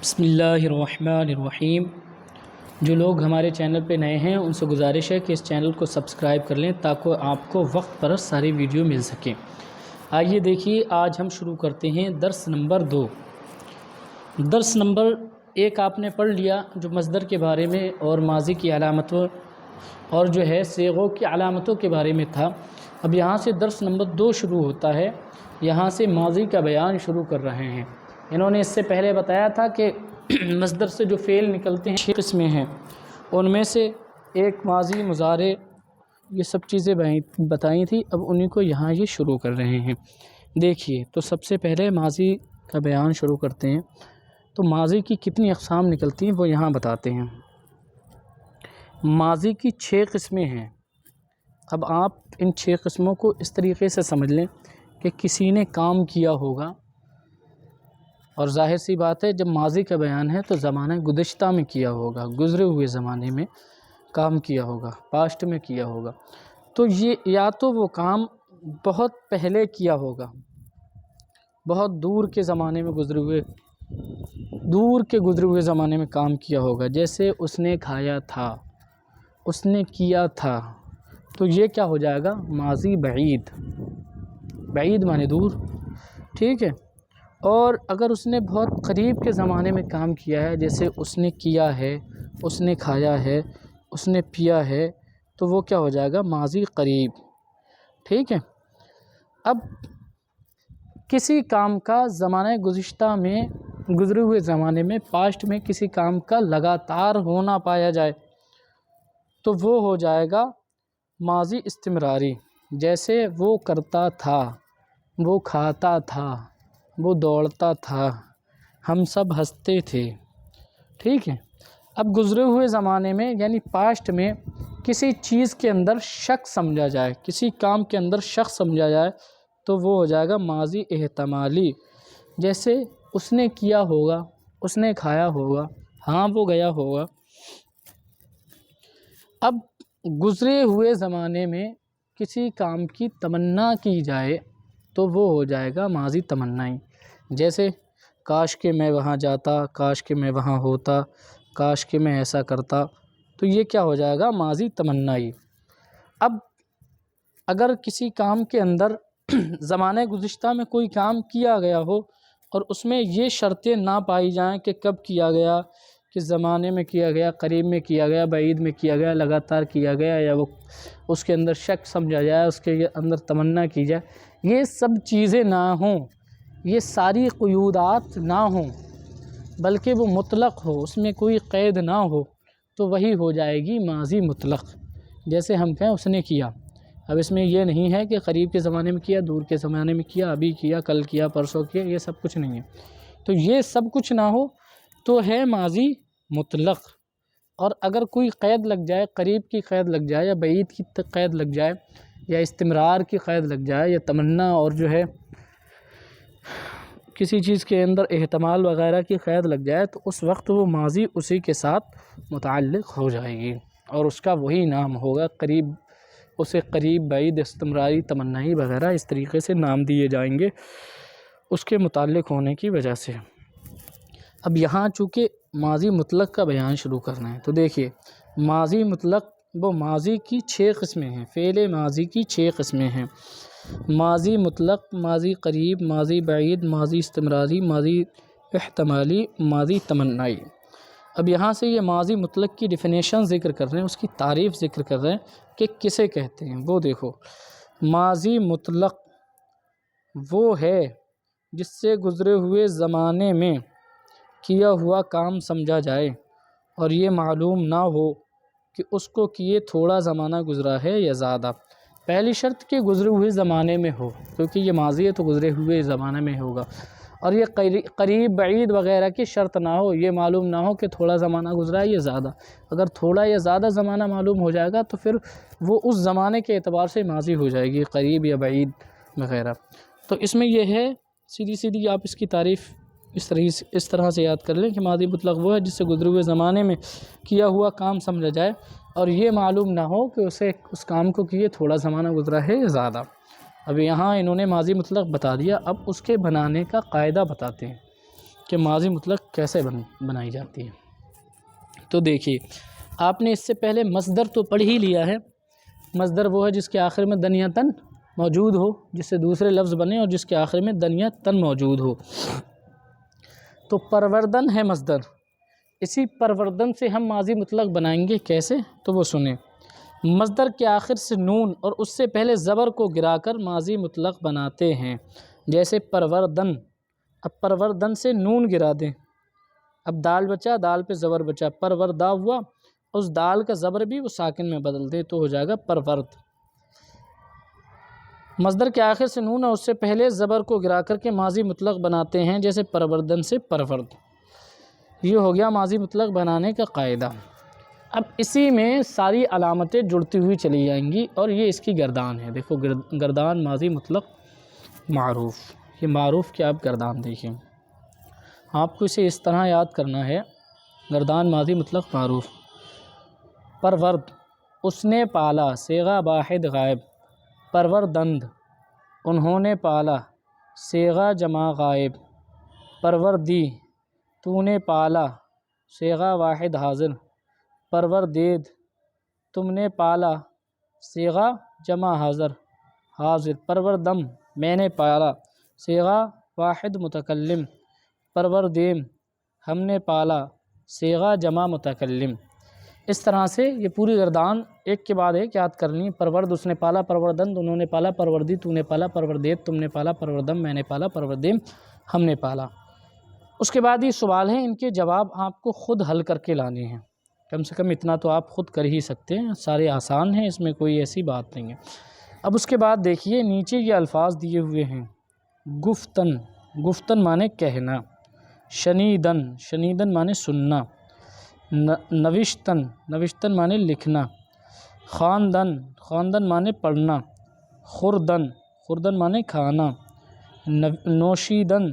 بسم اللہ الرحمن الرحیم۔ جو لوگ ہمارے چینل پہ نئے ہیں ان سے گزارش ہے کہ اس چینل کو سبسکرائب کر لیں تاکہ آپ کو وقت پر ساری ویڈیو مل سکیں۔ آئیے دیکھیے، آج ہم شروع کرتے ہیں درس نمبر 2۔ درس نمبر 1 آپ نے پڑھ لیا جو مصدر کے بارے میں اور ماضی کی علامتوں اور جو ہے صیغوں کی علامتوں کے بارے میں تھا۔ اب یہاں سے درس نمبر 2 شروع ہوتا ہے، یہاں سے ماضی کا بیان شروع کر رہے ہیں۔ انہوں نے اس سے پہلے بتایا تھا کہ مصدر سے جو فعل نکلتے ہیں 6 قسمیں ہیں، ان میں سے ایک ماضی، مضارع، یہ سب چیزیں بتائی تھی۔ اب انہیں کو یہاں یہ شروع کر رہے ہیں۔ دیکھیے، تو سب سے پہلے ماضی کا بیان شروع کرتے ہیں۔ تو ماضی کی کتنی اقسام نکلتی ہیں وہ یہاں بتاتے ہیں۔ ماضی کی 6 قسمیں ہیں۔ اب آپ ان 6 قسموں کو اس طریقے سے سمجھ لیں کہ کسی نے کام کیا ہوگا، اور ظاہر سی بات ہے جب ماضی کا بیان ہے تو زمانہ گزشتہ میں کیا ہوگا، گزرے ہوئے زمانے میں کام کیا ہوگا، پاسٹ میں کیا ہوگا۔ تو یہ یا تو وہ کام بہت پہلے کیا ہوگا، بہت دور کے زمانے میں گزرے ہوئے زمانے میں کام کیا ہوگا، جیسے اس نے کھایا تھا، اس نے کیا تھا، تو یہ کیا ہو جائے گا؟ ماضی بعید۔ بعید معنی دور، ٹھیک ہے۔ اور اگر اس نے بہت قریب کے زمانے میں کام کیا ہے، جیسے اس نے کیا ہے، اس نے کھایا ہے، اس نے پیا ہے، تو وہ کیا ہو جائے گا؟ ماضی قریب، ٹھیک ہے۔ اب کسی کام کا زمانہ گزشتہ میں، گزرے ہوئے زمانے میں، پاسٹ میں کسی کام کا لگاتار ہونا پایا جائے تو وہ ہو جائے گا ماضی استمراری۔ جیسے وہ کرتا تھا، وہ کھاتا تھا، وہ دوڑتا تھا، ہم سب ہنستے تھے، ٹھیک ہے۔ اب گزرے ہوئے زمانے میں یعنی پاسٹ میں کسی چیز کے اندر شک سمجھا جائے، کسی کام کے اندر شک سمجھا جائے تو وہ ہو جائے گا ماضی احتمالی۔ جیسے اس نے کیا ہوگا، اس نے کھایا ہوگا، ہاں وہ گیا ہوگا۔ اب گزرے ہوئے زمانے میں کسی کام کی تمنا کی جائے تو وہ ہو جائے گا ماضی تمنائی۔ جیسے کاش کہ میں وہاں جاتا، کاش کہ میں وہاں ہوتا، کاش کہ میں ایسا کرتا، تو یہ کیا ہو جائے گا؟ ماضی تمنائی۔ اب اگر کسی کام کے اندر زمانہ گزشتہ میں کوئی کام کیا گیا ہو اور اس میں یہ شرطیں نہ پائی جائیں کہ کب کیا گیا، کس زمانے میں کیا گیا، قریب میں کیا گیا، بعید میں کیا گیا، لگاتار کیا گیا، یا وہ اس کے اندر شک سمجھا جائے، اس کے اندر تمنا کی جائے، یہ سب چیزیں نہ ہوں، یہ ساری قیودات نہ ہوں، بلکہ وہ مطلق ہو، اس میں کوئی قید نہ ہو، تو وہی ہو جائے گی ماضی مطلق۔ جیسے ہم کہیں اس نے کیا، اب اس میں یہ نہیں ہے کہ قریب کے زمانے میں کیا، دور کے زمانے میں کیا، ابھی کیا، کل کیا، پرسوں کیا، یہ سب کچھ نہیں ہے۔ تو یہ سب کچھ نہ ہو تو ہے ماضی مطلق۔ اور اگر کوئی قید لگ جائے، قریب کی قید لگ جائے، یا بعید کی قید لگ جائے، یا استمرار کی قید لگ جائے، یا تمنا اور جو ہے کسی چیز کے اندر احتمال وغیرہ کی قید لگ جائے، تو اس وقت وہ ماضی اسی کے ساتھ متعلق ہو جائے گی اور اس کا وہی نام ہوگا قریب، اسے قریب، بعید، استمراری، تمنائی وغیرہ اس طریقے سے نام دیے جائیں گے اس کے متعلق ہونے کی وجہ سے۔ اب یہاں چونکہ ماضی مطلق کا بیان شروع کرنا ہے، تو دیکھیے ماضی مطلق وہ ماضی کی 6 قسمیں ہیں، فعل ماضی کی 6 قسمیں ہیں۔ ماضی مطلق، ماضی قریب، ماضی بعید، ماضی استمراری، ماضی احتمالی، ماضی تمنائی۔ اب یہاں سے یہ ماضی مطلق کی ڈیفینیشن ذکر کر رہے ہیں، اس کی تعریف ذکر کر رہے ہیں کہ کسے کہتے ہیں۔ وہ دیکھو، ماضی مطلق وہ ہے جس سے گزرے ہوئے زمانے میں کیا ہوا کام سمجھا جائے اور یہ معلوم نہ ہو کہ اس کو کیے تھوڑا زمانہ گزرا ہے یا زیادہ۔ پہلی شرط کہ گزرے ہوئے زمانے میں ہو، کیونکہ یہ ماضی ہے تو گزرے ہوئے زمانے میں ہوگا، اور یہ قریب، بعید وغیرہ کی شرط نہ ہو، یہ معلوم نہ ہو کہ تھوڑا زمانہ گزرا ہے یا زیادہ۔ اگر تھوڑا یا زیادہ زمانہ معلوم ہو جائے گا تو پھر وہ اس زمانے کے اعتبار سے ماضی ہو جائے گی، قریب یا بعید وغیرہ۔ تو اس میں یہ ہے، سیدھی آپ اس کی تعریف اس طرح سے یاد کر لیں کہ ماضی مطلق وہ ہے جس سے گزرے ہوئے زمانے میں کیا ہوا کام سمجھا جائے اور یہ معلوم نہ ہو کہ اس کام کو کیے تھوڑا زمانہ گزرا ہے یا زیادہ۔ اب یہاں انہوں نے ماضی مطلق بتا دیا، اب اس کے بنانے کا قاعدہ بتاتے ہیں کہ ماضی مطلق کیسے بنائی جاتی ہے۔ تو دیکھیے آپ نے اس سے پہلے مصدر تو پڑھ ہی لیا ہے۔ مصدر وہ ہے جس کے آخر میں دن یا تن موجود ہو، جس سے دوسرے لفظ بنے اور جس کے آخر میں دن یا تن موجود ہو۔ تو پروردن ہے مصدر، اسی پروردن سے ہم ماضی مطلق بنائیں گے کیسے؟ تو وہ سنیں، مصدر کے آخر سے نون اور اس سے پہلے زبر کو گرا کر ماضی مطلق بناتے ہیں، جیسے پروردن۔ اب پروردن سے نون گرا دیں، اب دال بچا، دال پہ زبر بچا، پروردا ہوا، اس دال کا زبر بھی وہ ساکن میں بدل دیں تو ہو جائے گا پرورد۔ مصدر کے آخر سے نون اور اس سے پہلے زبر کو گرا کر کے ماضی مطلق بناتے ہیں، جیسے پروردن سے پرورد۔ یہ ہو گیا ماضی مطلق بنانے کا قاعدہ۔ اب اسی میں ساری علامتیں جڑتی ہوئی چلی جائیں گی اور یہ اس کی گردان ہے۔ دیکھو گردان ماضی مطلق معروف، یہ معروف کی آپ گردان دیکھیں، آپ کو اسے اس طرح یاد کرنا ہے۔ گردان ماضی مطلق معروف، پرورد اس نے پالا، صیغہ واحد غائب، پروردند انہوں نے پالا، صیغہ جمع غائب، پروردی تو نے پالا، صیغہ واحد حاضر، پروردید تم نے پالا، صیغہ جمع حاضر، پروردم میں نے پالا، صیغہ واحد متکلم، پروردیم ہم نے پالا، صیغہ جمع متکلم۔ اس طرح سے یہ پوری گردان ایک کے بعد ایک یاد کرنی۔ پرورد اس نے پالا، پروردند انہوں نے پالا، پروردی تو نے پالا، پروردید تم نے پالا، پروردم میں نے پالا، پروردیم ہم نے پالا۔ اس کے بعد یہ سوال ہیں، ان کے جواب آپ کو خود حل کر کے لانے ہیں، کم سے کم اتنا تو آپ خود کر ہی سکتے ہیں، سارے آسان ہیں، اس میں کوئی ایسی بات نہیں ہے۔ اب اس کے بعد دیکھیے نیچے یہ الفاظ دیے ہوئے ہیں، گفتن، گفتن مانے کہنا، شنیدن، شنیدن مانے سننا، نوشتن، نوشتن مانے لکھنا، خواندن، خواندن مانے پڑھنا، خوردن، خوردن مانے کھانا، نوشیدن،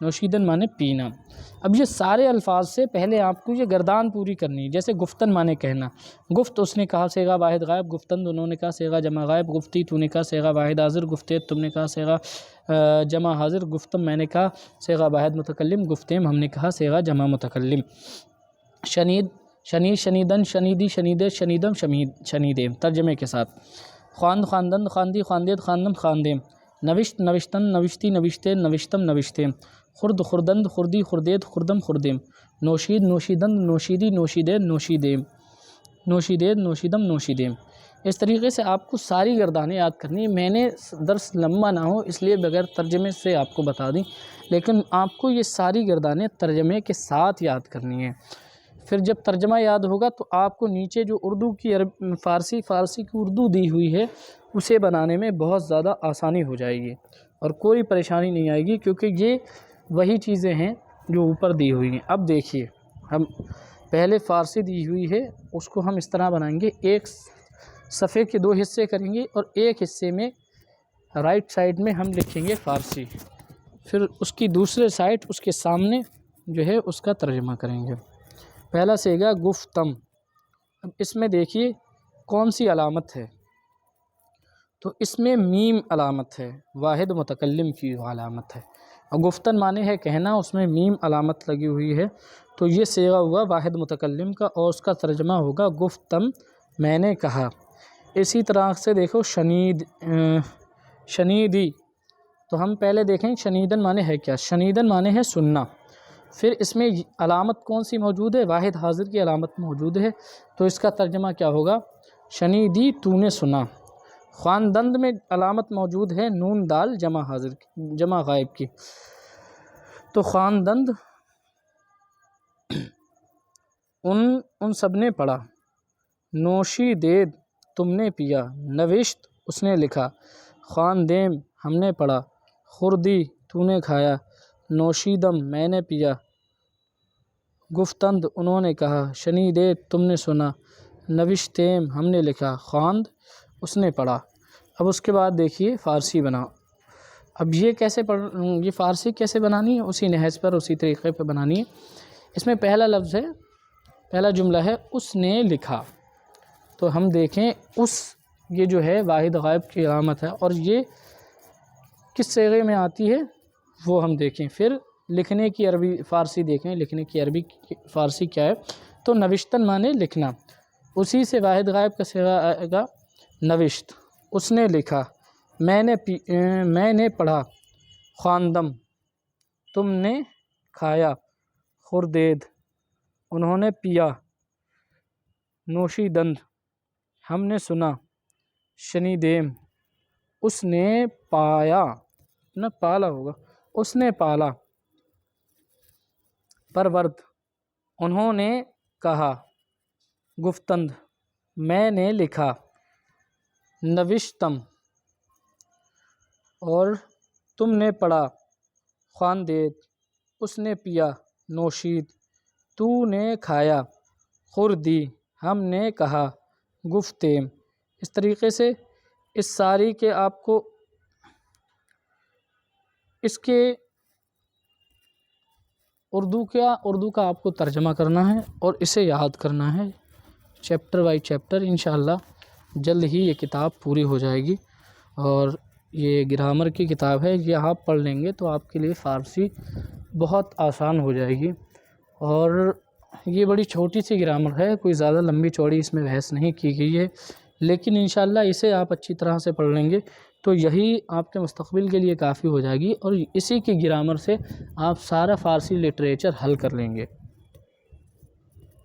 نوشیدن مانے پینا۔ اب یہ سارے الفاظ سے پہلے آپ کو یہ گردان پوری کرنی ہے۔ جیسے گفتن مانے کہنا، گفت اس نے کہا، صیغہ واحد غائب، گفتند انہوں نے کہا، صیغہ جمع غائب، گفتی تو نے کہا، صیغہ واحد حاضر، گفتید تم نے کہا، صیغہ جمع حاضر، گفتم میں نے کہا، صیغہ واحد متکلم، گفتیم ہم نے کہا، صیغہ جمع متکلم۔ شنید، شنید، شنیدن، شنیدی، شنیدے، شنیدم، شنیدیم ترجمے کے ساتھ۔ خواند، خواندند، خواندی، خواندید، خواندم، خواندیم۔ نوشت، نوشتن، نوشتی، نوشتے، نوشتم، نوشتیم۔ خرد، خردند، خردی، خردید، خردم، خردیم۔ نوشید، نوشیدند، نوشیدی، نوشیدید، نوشیدیم، نوشیدید، نوشیدم، نوشیدیم۔ اس طریقے سے آپ کو ساری گردانیں یاد کرنی۔ میں نے درس لمبا نہ ہو اس لیے بغیر ترجمے سے آپ کو بتا دیں، لیکن آپ کو یہ ساری گردانیں ترجمے کے ساتھ یاد کرنی ہیں۔ پھر جب ترجمہ یاد ہوگا تو آپ کو نیچے جو اردو کی فارسی کی اردو دی ہوئی ہے اسے بنانے میں بہت زیادہ آسانی ہو جائے گی اور کوئی پریشانی نہیں آئے گی، کیونکہ یہ وہی چیزیں ہیں جو اوپر دی ہوئی ہیں۔ اب دیکھیے ہم پہلے فارسی دی ہوئی ہے، اس کو ہم اس طرح بنائیں گے، ایک صفحے کے 2 حصے کریں گے اور ایک حصے میں رائٹ سائڈ میں ہم لکھیں گے فارسی، پھر اس کی دوسرے سائڈ اس کے سامنے جو ہے اس کا ترجمہ کریں گے۔ پہلا صیغہ گفتم۔ اب اس میں دیکھیے کون سی علامت ہے، تو اس میں میم علامت ہے، واحد متکلم کی علامت ہے، اور گفتن معنی ہے کہنا، اس میں میم علامت لگی ہوئی ہے، تو یہ صیغہ ہوا واحد متکلم کا اور اس کا ترجمہ ہوگا گفتم میں نے کہا۔ اسی طرح سے دیکھو شنیدی، تو ہم پہلے دیکھیں شنیدن معنی ہے کیا، شنیدن معنی ہے سننا، پھر اس میں علامت کون سی موجود ہے، واحد حاضر کی علامت موجود ہے، تو اس کا ترجمہ کیا ہوگا، شنیدی تو نے سنا۔ خواندند میں علامت موجود ہے نون دال جمع حاضر کی، جمع غائب کی، تو خواندند ان سب نے پڑھا۔ نوشیدید تم نے پیا، نوشت اس نے لکھا، خواندیم ہم نے پڑھا، خوردی تو نے کھایا، نوشیدم میں نے پیا، گفتند انہوں نے کہا، شنیدید تم نے سنا، نوشتیم ہم نے لکھا، خواند اس نے پڑھا۔ اب اس کے بعد دیکھیے فارسی بناؤ۔ اب یہ فارسی کیسے بنانی ہے، اسی نہج پر، اسی طریقے پہ بنانی ہے۔ اس میں پہلا لفظ ہے، پہلا جملہ ہے اس نے لکھا، تو ہم دیکھیں یہ جو ہے واحد غائب کی علامت ہے، اور یہ کس صیغے میں آتی ہے وہ ہم دیکھیں۔ پھر لکھنے کی عربی فارسی دیکھیں، لکھنے کی عربی فارسی کیا ہے؟ تو نوشتن معنی لکھنا، اسی سے واحد غائب کا صیغہ آئے گا نوشت، اس نے لکھا، میں نے پڑھا، خواندم تم نے کھایا، خوردید انہوں نے پیا، نوشیدند ہم نے سنا، شنیدیم اس نے پایا، نہ پالا ہوگا، اس نے پالا، پرورد انہوں نے کہا، گفتند میں نے لکھا، نوشتم اور تم نے پڑھا، خواندید اس نے پیا، نوشید تو نے کھایا، خوردی ہم نے کہا، گفتیم۔ اس طریقے سے اس ساری کے آپ کو اس کے اردو کا آپ کو ترجمہ کرنا ہے اور اسے یاد کرنا ہے چیپٹر بائی چیپٹر۔ انشاءاللہ جلد ہی یہ کتاب پوری ہو جائے گی، اور یہ گرامر کی کتاب ہے، یہ آپ پڑھ لیں گے تو آپ کے لیے فارسی بہت آسان ہو جائے گی۔ اور یہ بڑی چھوٹی سی گرامر ہے، کوئی زیادہ لمبی چوڑی اس میں بحث نہیں کی گئی ہے، لیکن انشاءاللہ اسے آپ اچھی طرح سے پڑھ لیں گے تو یہی آپ کے مستقبل کے لیے کافی ہو جائے گی، اور اسی کی گرامر سے آپ سارا فارسی لٹریچر حل کر لیں گے۔